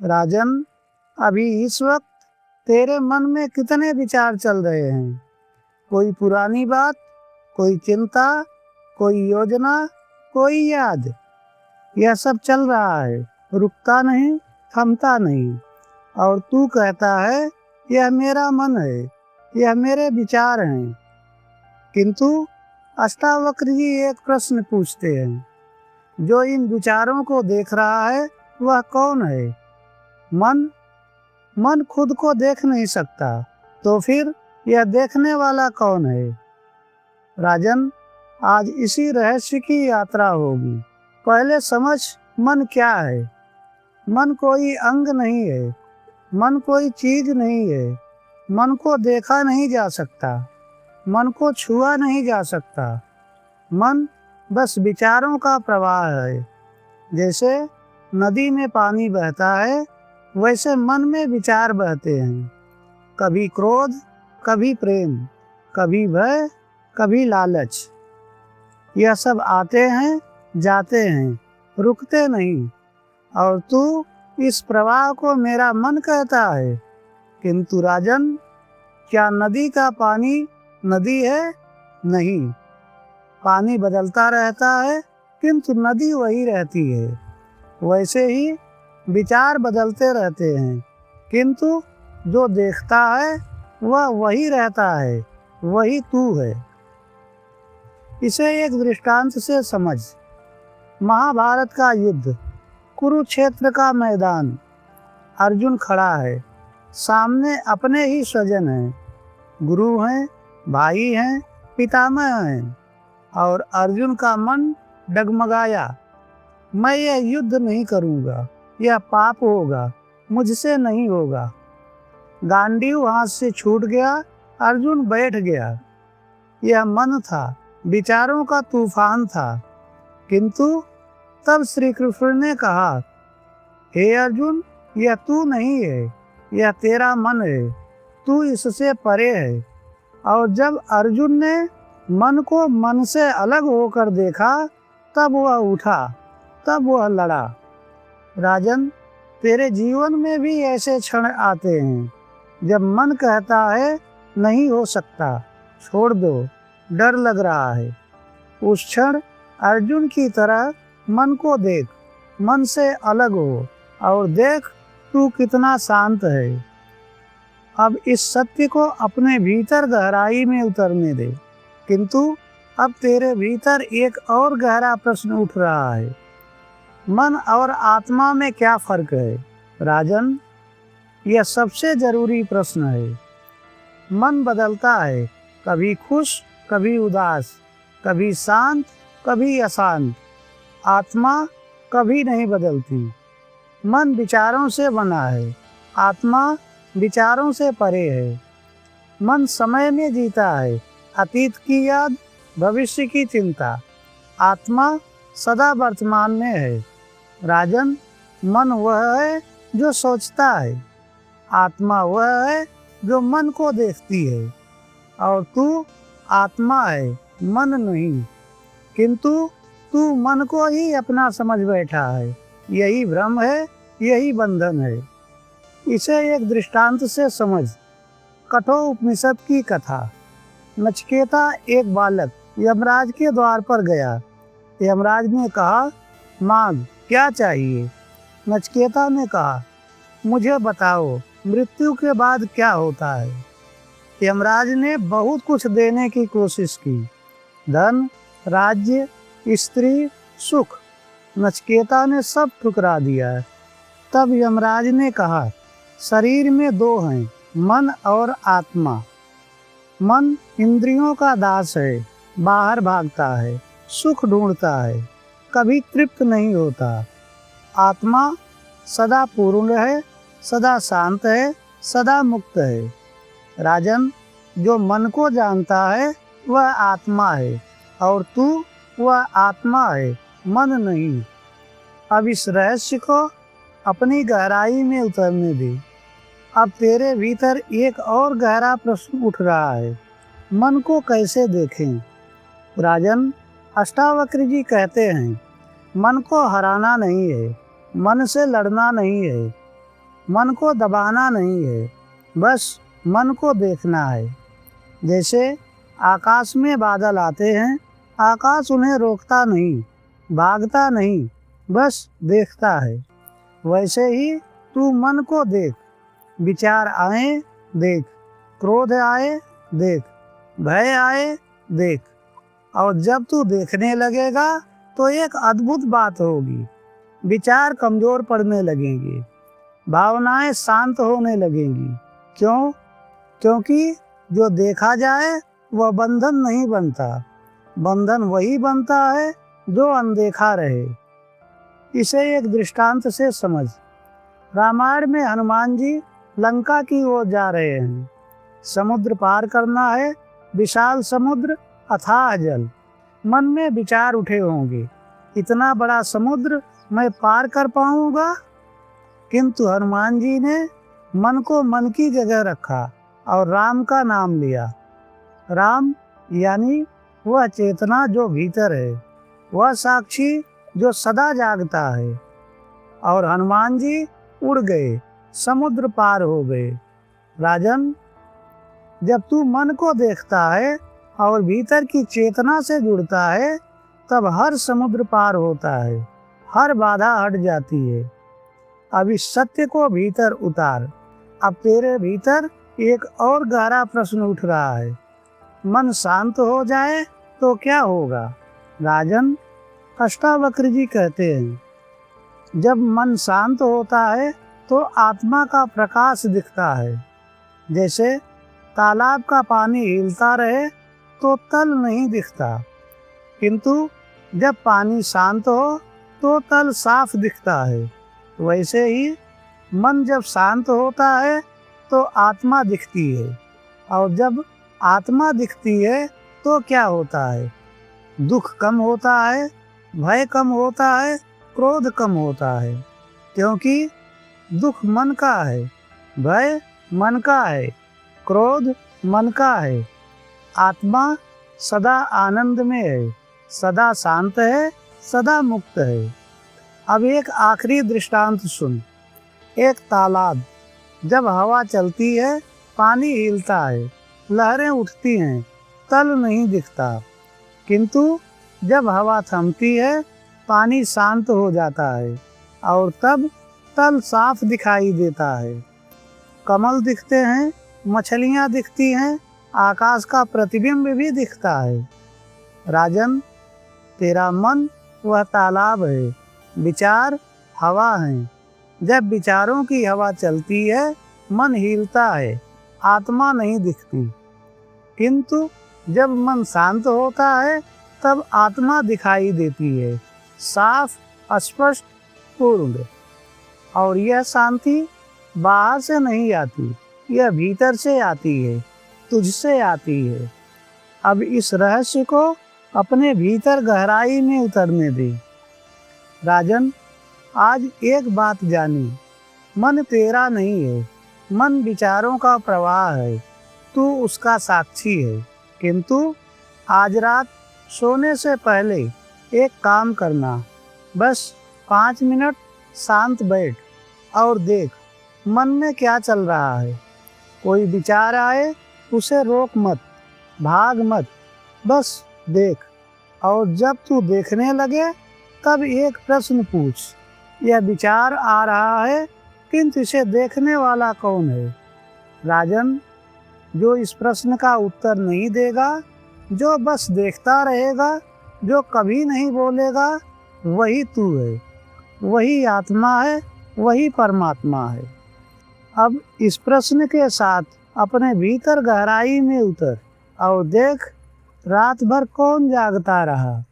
राजन, अभी इस वक्त तेरे मन में कितने विचार चल रहे हैं? कोई पुरानी बात, कोई चिंता, कोई योजना, कोई याद। यह सब चल रहा है, रुकता नहीं, थमता नहीं। और तू कहता है यह मेरा मन है, यह मेरे विचार हैं। किंतु अष्टावक्र जी एक प्रश्न पूछते हैं, जो इन विचारों को देख रहा है वह कौन है? मन। मन खुद को देख नहीं सकता, तो फिर यह देखने वाला कौन है? राजन, आज इसी रहस्य की यात्रा होगी। पहले समझ मन क्या है। मन कोई अंग नहीं है, मन कोई चीज नहीं है। मन को देखा नहीं जा सकता, मन को छुआ नहीं जा सकता। मन बस विचारों का प्रवाह है। जैसे नदी में पानी बहता है, वैसे मन में विचार बहते हैं। कभी क्रोध, कभी प्रेम, कभी भय, कभी लालच। यह सब आते हैं, जाते हैं, रुकते नहीं। और तू इस प्रवाह को मेरा मन कहता है। किंतु राजन, क्या नदी का पानी नदी है? नहीं। पानी बदलता रहता है, किंतु नदी वही रहती है। वैसे ही विचार बदलते रहते हैं, किंतु जो देखता है वह वही रहता है, वही तू है। इसे एक दृष्टांत से समझ। महाभारत का युद्ध, कुरुक्षेत्र का मैदान। अर्जुन खड़ा है, सामने अपने ही स्वजन हैं, गुरु हैं, भाई हैं, पितामह हैं। और अर्जुन का मन डगमगाया, मैं यह युद्ध नहीं करूँगा, यह पाप होगा, मुझसे नहीं होगा। गांडीव हाथ से छूट गया, अर्जुन बैठ गया। यह मन था, विचारों का तूफान था। किंतु तब श्री कृष्ण ने कहा, हे अर्जुन, यह तू नहीं है, यह तेरा मन है, तू इससे परे है। और जब अर्जुन ने मन को मन से अलग होकर देखा, तब वह उठा, तब वह लड़ा। राजन, तेरे जीवन में भी ऐसे क्षण आते हैं जब मन कहता है नहीं हो सकता, छोड़ दो, डर लग रहा है। उस क्षण अर्जुन की तरह मन को देख, मन से अलग हो और देख तू कितना शांत है। अब इस सत्य को अपने भीतर गहराई में उतरने दे। किंतु अब तेरे भीतर एक और गहरा प्रश्न उठ रहा है, मन और आत्मा में क्या फर्क है? राजन, यह सबसे जरूरी प्रश्न है। मन बदलता है, कभी खुश, कभी उदास, कभी शांत, कभी अशांत। आत्मा कभी नहीं बदलती। मन विचारों से बना है, आत्मा विचारों से परे है। मन समय में जीता है, अतीत की याद, भविष्य की चिंता। आत्मा सदा वर्तमान में है। राजन, मन वह है जो सोचता है, आत्मा वह है जो मन को देखती है। और तू आत्मा है, मन नहीं। किंतु तू मन को ही अपना समझ बैठा है। यही भ्रम है, यही बंधन है। इसे एक दृष्टांत से समझ। कठोपनिषद की कथा। नचिकेता एक बालक यमराज के द्वार पर गया। यमराज ने कहा, मांग, क्या चाहिए? नचिकेता ने कहा, मुझे बताओ, मृत्यु के बाद क्या होता है? यमराज ने बहुत कुछ देने की कोशिश की, धन, राज्य, स्त्री, सुख। नचिकेता ने सब ठुकरा दिया। तब यमराज ने कहा, शरीर में दो हैं, मन और आत्मा। मन इंद्रियों का दास है, बाहर भागता है, सुख ढूंढता है, कभी तृप्त नहीं होता। आत्मा सदा पूर्ण है, सदा शांत है, सदा मुक्त है। राजन, जो मन को जानता है वह आत्मा है, और तू वह आत्मा है, मन नहीं। अब इस रहस्य को अपनी गहराई में उतरने दे। अब तेरे भीतर एक और गहरा प्रश्न उठ रहा है, मन को कैसे देखें? राजन, अष्टावक्र जी कहते हैं, मन को हराना नहीं है, मन से लड़ना नहीं है, मन को दबाना नहीं है, बस मन को देखना है। जैसे आकाश में बादल आते हैं, आकाश उन्हें रोकता नहीं, भागता नहीं, बस देखता है। वैसे ही तू मन को देख। विचार आए देख, क्रोध आए देख, भय आए देख। और जब तू देखने लगेगा तो एक अद्भुत बात होगी। विचार कमजोर पड़ने लगेंगे, भावनाएं शांत होने लगेंगी। क्यों? क्योंकि जो देखा जाए वह बंधन नहीं बनता। बंधन वही बनता है जो अनदेखा रहे। इसे एक दृष्टांत से समझ। रामायण में हनुमान जी लंका की ओर जा रहे हैं। समुद्र पार करना है, विशाल समुद्र, अथाह जल। मन में विचार उठे होंगे, इतना बड़ा समुद्र मैं पार कर पाऊंगा? किंतु हनुमान जी ने मन को मन की जगह रखा और राम का नाम लिया। राम यानी वह चेतना जो भीतर है, वह साक्षी जो सदा जागता है। और हनुमान जी उड़ गए, समुद्र पार हो गए। राजन, जब तू मन को देखता है और भीतर की चेतना से जुड़ता है, तब हर समुद्र पार होता है, हर बाधा हट जाती है। अब इस सत्य को भीतर उतार। अब तेरे भीतर एक और गहरा प्रश्न उठ रहा है। मन शांत हो जाए तो क्या होगा? राजन, अष्टावक्र जी कहते हैं, जब मन शांत होता है तो आत्मा का प्रकाश दिखता है। जैसे तालाब का पानी हिलता रहे तो तल नहीं दिखता, किंतु जब पानी शांत हो तो तल साफ दिखता है। वैसे ही मन जब शांत होता है तो आत्मा दिखती है। और जब आत्मा दिखती है तो क्या होता है? दुख कम होता है, भय कम होता है, क्रोध कम होता है। क्योंकि दुख मन का है, भय मन का है, क्रोध मन का है। आत्मा सदा आनंद में है, सदा शांत है, सदा मुक्त है। अब एक आखिरी दृष्टांत सुन। एक तालाब, जब हवा चलती है पानी हिलता है, लहरें उठती हैं, तल नहीं दिखता। किंतु जब हवा थमती है पानी शांत हो जाता है और तब तल साफ दिखाई देता है। कमल दिखते हैं, मछलियाँ दिखती हैं, आकाश का प्रतिबिंब भी दिखता है। राजन, तेरा मन वह तालाब है, विचार हवा है। जब विचारों की हवा चलती है मन हिलता है, आत्मा नहीं दिखती। किंतु जब मन शांत होता है तब आत्मा दिखाई देती है, साफ, स्पष्ट, पूर्ण। और यह शांति बाहर से नहीं आती, यह भीतर से आती है, तुझसे आती है। अब इस रहस्य को अपने भीतर गहराई में उतरने दे। राजन, आज एक बात जानी, मन तेरा नहीं है, मन विचारों का प्रवाह है, तू उसका साक्षी है। किंतु आज रात सोने से पहले एक काम करना, बस 5 मिनट शांत बैठ और देख मन में क्या चल रहा है। कोई विचार आए उसे रोक मत, भाग मत, बस देख। और जब तू देखने लगे तब एक प्रश्न पूछ, यह विचार आ रहा है किंतु इसे देखने वाला कौन है? राजन, जो इस प्रश्न का उत्तर नहीं देगा, जो बस देखता रहेगा, जो कभी नहीं बोलेगा, वही तू है, वही आत्मा है, वही परमात्मा है। अब इस प्रश्न के साथ अपने भीतर गहराई में उतर और देख रात भर कौन जागता रहा।